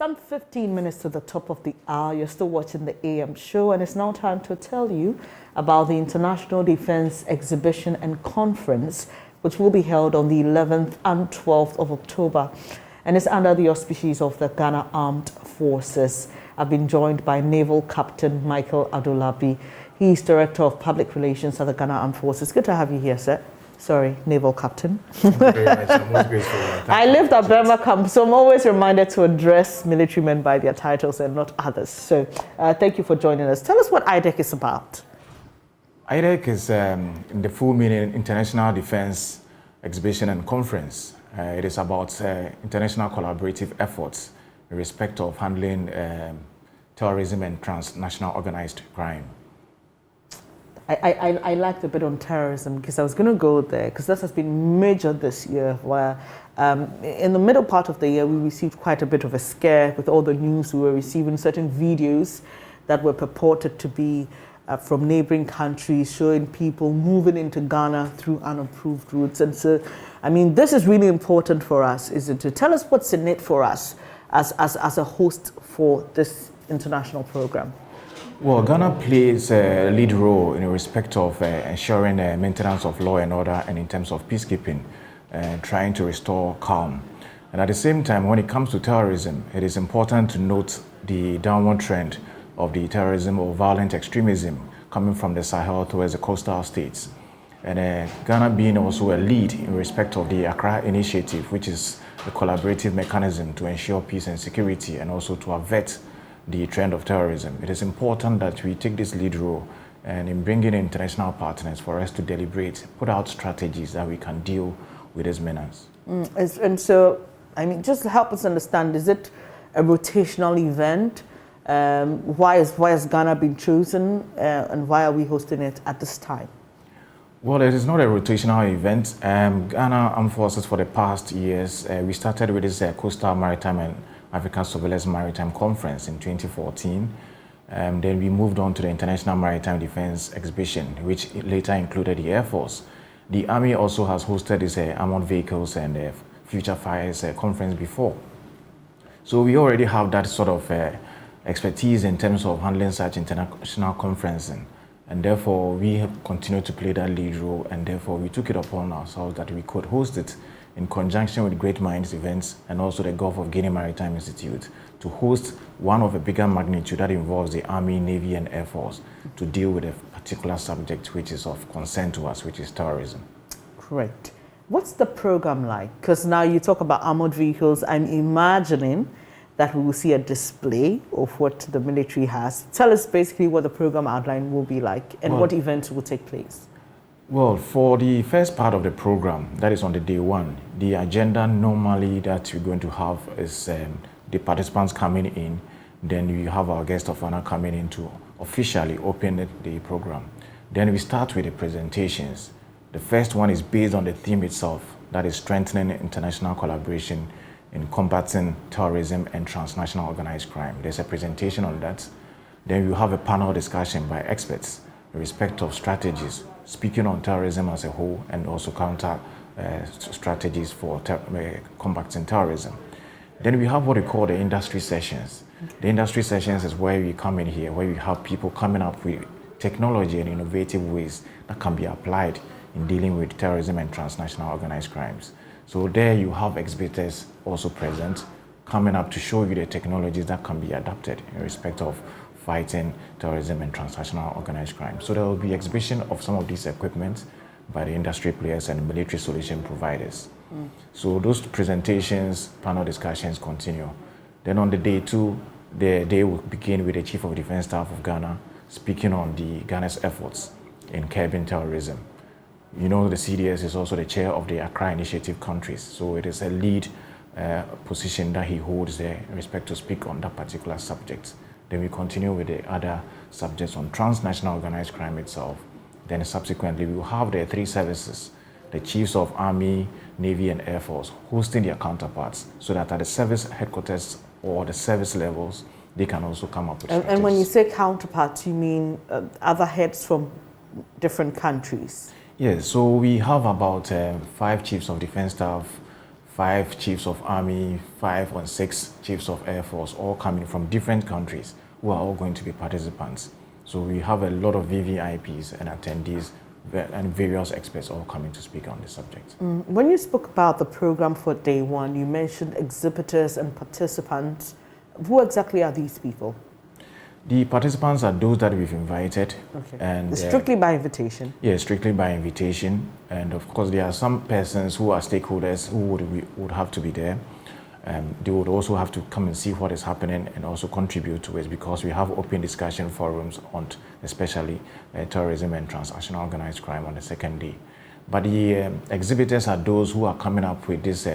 Some 15 minutes to the top of the hour, you're still watching the AM show, and it's now time to tell you about the International Defense Exhibition and Conference, which will be held on the 11th and 12th of October, and it's under the auspices of the Ghana Armed Forces. I've been joined by Naval Captain Michael Adolabi. He's Director of Public Relations at the Ghana Armed Forces. Good to have you here, sir. Sorry, Naval Captain. Thank you very much. I'm most grateful. I lived at Burma camp, so I'm always reminded to address military men by their titles and not others. So thank you for joining us. Tell us what IDEC is about. IDEC is, in the full meaning, International Defense Exhibition and Conference. It is about international collaborative efforts in respect of handling terrorism and transnational organized crime. I liked a bit on terrorism because I was going to go there because this has been major this year where in the middle part of the year we received quite a bit of a scare with all the news we were receiving, certain videos that were purported to be from neighboring countries showing people moving into Ghana through unapproved routes. And so, I mean, this is really important for us, isn't it? Tell us what's in it for us as a host for this international program. Well, Ghana plays a lead role in respect of ensuring maintenance of law and order and in terms of peacekeeping, trying to restore calm. And at the same time, when it comes to terrorism, it is important to note the downward trend of the terrorism or violent extremism coming from the Sahel towards the coastal states. And Ghana being also a lead in respect of the Accra Initiative, which is a collaborative mechanism to ensure peace and security and also to avert the trend of terrorism. It is important that we take this lead role and in bringing in international partners for us to deliberate, put out strategies that we can deal with these menace. And so, I mean, just help us understand, is it a rotational event? Why has Ghana been chosen and why are we hosting it at this time? Well, it is not a rotational event. Ghana Armed Forces for the past years, we started with this Coastal Maritime and African Surveillance Maritime Conference in 2014. Then we moved on to the International Maritime Defense Exhibition, which later included the Air Force. The Army also has hosted this armored vehicles and future fires conference before. So we already have that sort of expertise in terms of handling such international conferences. And therefore, we have continued to play that lead role, and therefore we took it upon ourselves that we could host it in conjunction with Great Minds Events and also the Gulf of Guinea Maritime Institute to host one of a bigger magnitude that involves the Army, Navy, and Air Force to deal with a particular subject which is of concern to us, which is terrorism. Great. What's the program like? Because now you talk about armored vehicles, I'm imagining that we will see a display of what the military has. Tell us basically what the program outline will be like and what events will take place. Well, for the first part of the program, that is on the day one, the agenda normally that we're going to have is the participants coming in, then we have our guest of honor coming in to officially open the program. Then we start with the presentations. The first one is based on the theme itself, that is strengthening international collaboration in combating terrorism and transnational organized crime. There's a presentation on that. Then we have a panel discussion by experts in respect of strategies, speaking on terrorism as a whole and also counter strategies for combating terrorism. Then we have what we call the industry sessions. The industry sessions is where we come in here, where we have people coming up with technology and innovative ways that can be applied in dealing with terrorism and transnational organized crimes. So there you have exhibitors also present, coming up to show you the technologies that can be adapted in respect of fighting terrorism and transnational organized crime. So there will be exhibition of some of these equipment by the industry players and military solution providers. So those presentations, panel discussions continue. Then on the day two, the day will begin with the Chief of Defense Staff of Ghana speaking on Ghana's efforts in curbing terrorism. You know, the CDS is also the chair of the Accra Initiative countries, so it is a lead position that he holds there in respect to speak on that particular subject. Then we continue with the other subjects on transnational organized crime itself. Then subsequently, we will have the three services, the chiefs of Army, Navy, and Air Force hosting their counterparts so that at the service headquarters or the service levels, they can also come up with strategies. And when you say counterparts, you mean other heads from different countries? Yes, so we have about 5 chiefs of defense staff, 5 chiefs of army, 5 or 6 chiefs of air force, all coming from different countries who are all going to be participants. So we have a lot of VVIPs and attendees and various experts all coming to speak on the subject. When you spoke about the program for day one, you mentioned exhibitors and participants. Who exactly are these people? The participants are those that we've invited. Okay. And strictly by invitation? Yeah, strictly by invitation. And of course, there are some persons who are stakeholders who would have to be there. They would also have to come and see what is happening and also contribute to it, because we have open discussion forums on especially terrorism and transnational organized crime on the second day. But the exhibitors are those who are coming up with this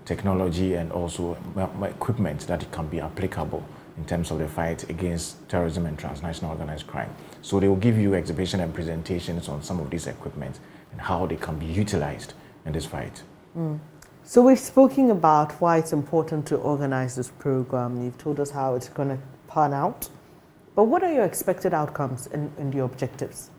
technology and also equipment that can be applicable in terms of the fight against terrorism and transnational organized crime. So they will give you exhibition and presentations on some of these equipment and how they can be utilized in this fight. So we've spoken about why it's important to organize this program. You've told us how it's going to pan out. But what are your expected outcomes and your objectives?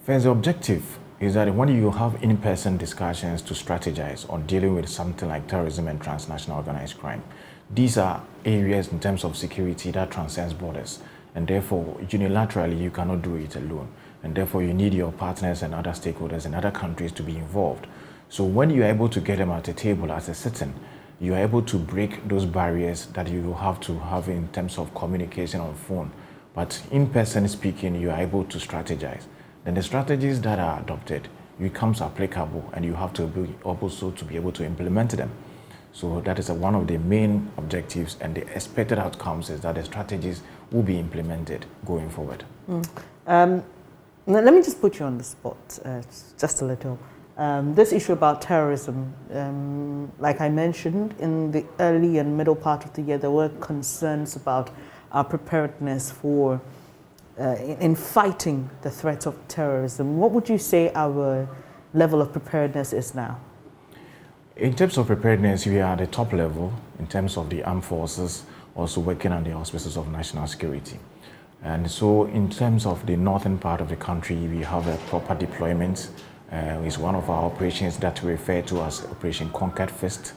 First, the objective is that when you have in-person discussions to strategize on dealing with something like terrorism and transnational organized crime, these are areas in terms of security that transcends borders, and therefore unilaterally you cannot do it alone, and therefore you need your partners and other stakeholders in other countries to be involved. So when you are able to get them at a table as a sitting, you are able to break those barriers that you have to have in terms of communication on phone. But in person speaking, you are able to strategize. Then the strategies that are adopted becomes applicable, and you have to be also to be able to implement them. So that is one of the main objectives, and the expected outcomes is that the strategies will be implemented going forward. Let me just put you on the spot, just a little. This issue about terrorism, like I mentioned, in the early and middle part of the year, there were concerns about our preparedness for in fighting the threats of terrorism. What would you say our level of preparedness is now? In terms of preparedness, we are at the top level in terms of the armed forces, also working on the auspices of national security. And so in terms of the northern part of the country, we have a proper deployment. It's one of our operations that we refer to as Operation Conquered Fist.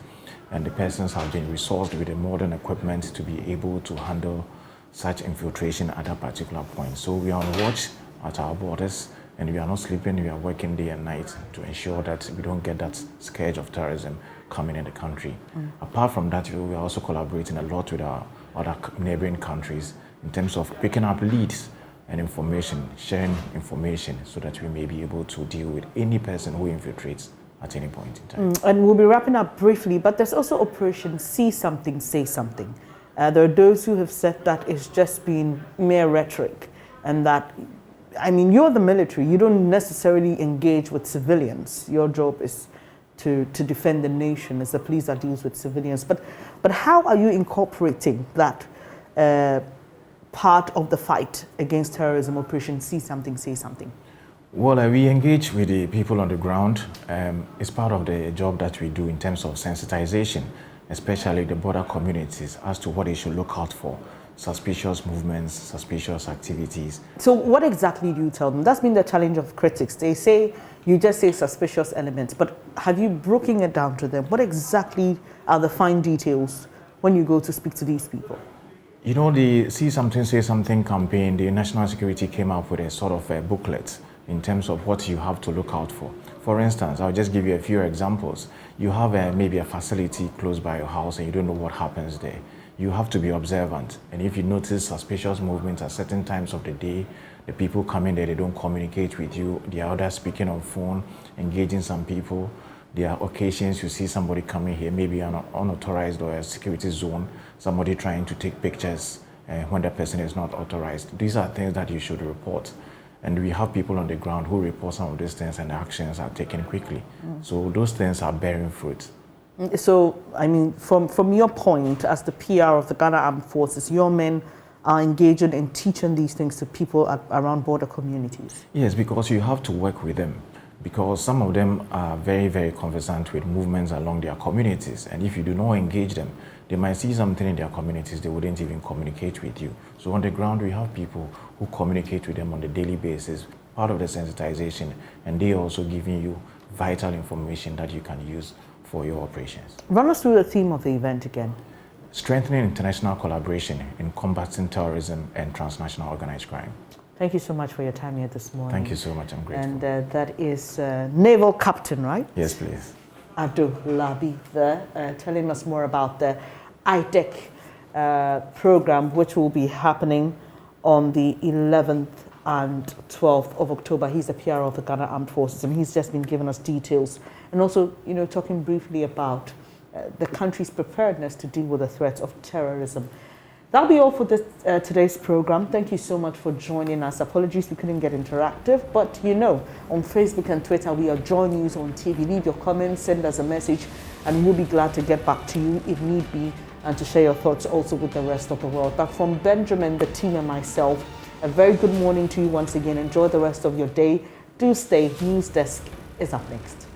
And the persons have been resourced with the modern equipment to be able to handle such infiltration at a particular point. So we are on watch at our borders, and we are not sleeping, we are working day and night to ensure that we don't get that scourge of terrorism coming in the country. Apart from that, we are also collaborating a lot with our other neighboring countries in terms of picking up leads and information, sharing information, so that we may be able to deal with any person who infiltrates at any point in time. And we'll be wrapping up briefly, but there's also Operation See Something, Say Something. There are those who have said that it's just been mere rhetoric, and that, I mean, you're the military, you don't necessarily engage with civilians. Your job is to defend the nation as the police that deals with civilians. But how are you incorporating that part of the fight against terrorism, Operation See Something, Say Something? Well, we engage with the people on the ground. It's part of the job that we do in terms of sensitization, especially the border communities, as to what they should look out for. Suspicious movements, suspicious activities. So what exactly do you tell them? That's been the challenge of critics. They say, you just say suspicious elements, but have you broken it down to them? What exactly are the fine details when you go to speak to these people? You know, the See Something, Say Something campaign, the National Security came up with a sort of a booklet in terms of what you have to look out for. For instance, I'll just give you a few examples. You have maybe a facility close by your house and you don't know what happens there. You have to be observant. And if you notice suspicious movements at certain times of the day, the people coming there, they don't communicate with you. They are either speaking on phone, engaging some people. There are occasions you see somebody coming here, maybe an unauthorized or a security zone, somebody trying to take pictures when the person is not authorized. These are things that you should report. And we have people on the ground who report some of these things, and the actions are taken quickly. So those things are bearing fruit. So, I mean, from your point as the PR of the Ghana Armed Forces, your men are engaging in teaching these things to people around border communities? Yes, because you have to work with them, because some of them are very, very conversant with movements along their communities. And if you do not engage them, they might see something in their communities, they wouldn't even communicate with you. So on the ground, we have people who communicate with them on a daily basis, part of the sensitization, and they are also giving you vital information that you can use for your operations. Run us through the theme of the event again. Strengthening international collaboration in combating terrorism and transnational organized crime. Thank you so much for your time here this morning. Thank you so much. I'm grateful. And that is Naval Captain, right? Yes, please. Abdul Labi there, telling us more about the IDEC program, which will be happening on the 11th and 12th of October. He's the PR of the Ghana Armed Forces, and he's just been giving us details and also, talking briefly about the country's preparedness to deal with the threats of terrorism. That'll be all for this, today's program. Thank you so much for joining us. Apologies we couldn't get interactive, but on Facebook and Twitter, we are Joy News on TV. Leave your comments, send us a message, and we'll be glad to get back to you if need be and to share your thoughts also with the rest of the world. But from Benjamin, the team, and myself, a very good morning to you once again. Enjoy the rest of your day. Do stay. News Desk is up next.